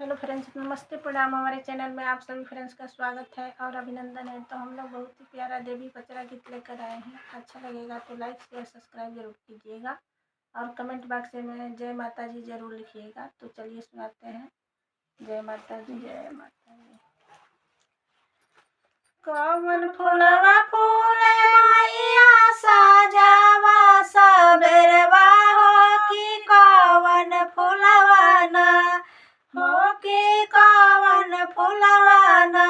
Hello friends, नमस्ते, प्रणाम। हमारे चैनल में आप सभी फ्रेंड्स का स्वागत है और अभिनंदन है। तो हम लोग बहुत ही प्यारा देवी पचरा गीत लेकर आए हैं। अच्छा लगेगा तो लाइक शेयर सब्सक्राइब जरूर कीजिएगा और कमेंट बॉक्स में जय माता जी जरूर लिखिएगा। तो चलिए सुनाते हैं। जय माता जी, जय माता जी। कौन फूलवा फूले मैया साजावा सबेरवा हो कि कौन फूलवा ना हो कि कौन फूलवा ना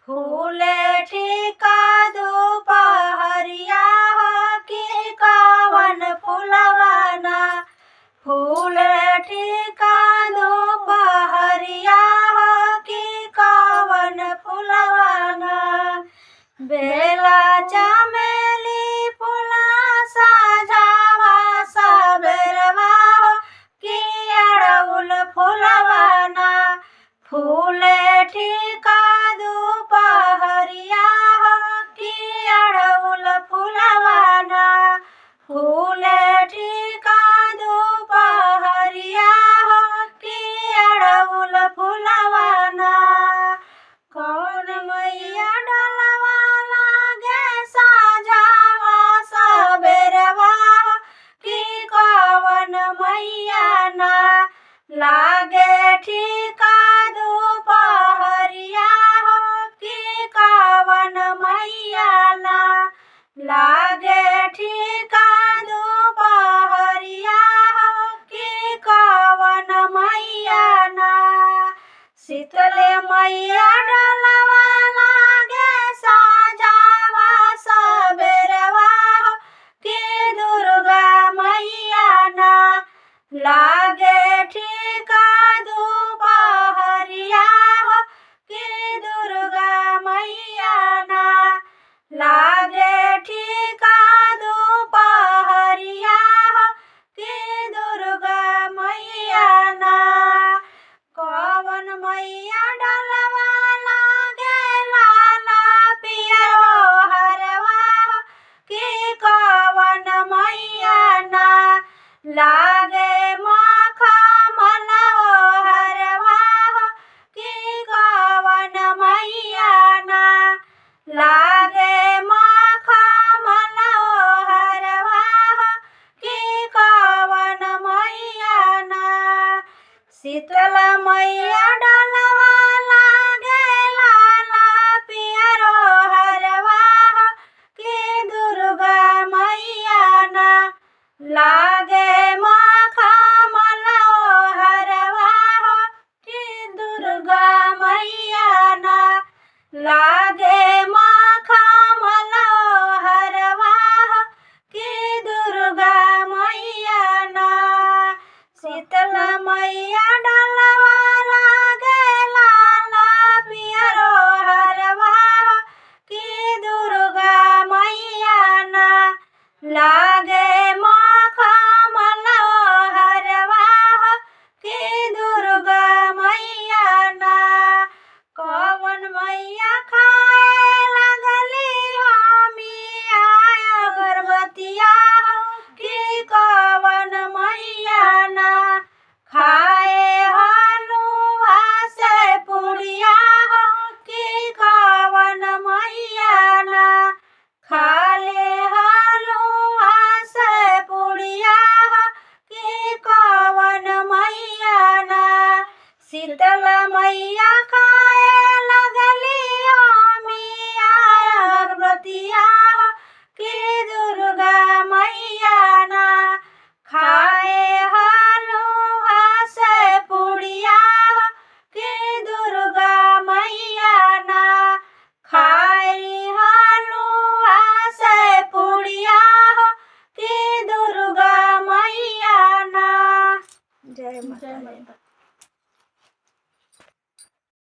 फूले ठीका दोपहरिया हो कि कौन फूलवा ना फूले ठीका दोपहरिया हो कि कौन फूलवा ना बेला चमेली फूला साजावा सबेरवा हो कि अड़उल फूलवा ना फूले ठीका दोपहरिया हो कि अड़उल फूलवा ना फूले ठीका दोपहरिया हो कि अड़उल फूलवा ना कौन मैया डलवा लागे साजावा सबेरवा हो कि कौन मैया ना लागे ठीका दोपहरिया हो कि कौन मैया ना लागे ठीका दोपहरिया हो कि कौन मैया ना शीतले मैया डलवा लागे साजावा सबेरवा हो कि दुर्गा मैया ना लागे ठीका दोपहरिया हो कि दुर्गा मैया ना लागे ठीका दोपहरिया हो कि दुर्गा मैया ना कौन मैया डलवा लागे लाला पियरो हरवा हो कि कौन मैया ना लागे माखा मलहो हरवा हो कि कौन मैया ना लागे माखा मलहो हरवा हो कि कौन मैया ना शीतल मैया डलवा लागे लाला पियरो हरवा हो कि दुर्गा मैया ना लागे माखा मलहो हरवा हो कि दुर्गा मैया ना लागे माखा मलहो हरवा हो कि दुर्गा मैया ना शीतल मैया डलवा लागे लाला पियरो हरवा हो कि दुर्गा मैया ना लागे माखा मलहो हरवा हो कि दुर्गा मैया ना कौन मैया खाए लगली हमिया अगरबत्तिया हो कि कौन मैया ना खाए हलुआ से पुड़िया हो कि कौन मैया ना खाले हलुआ से पुड़िया हो कि कौन मैया ना शीतल मैया खा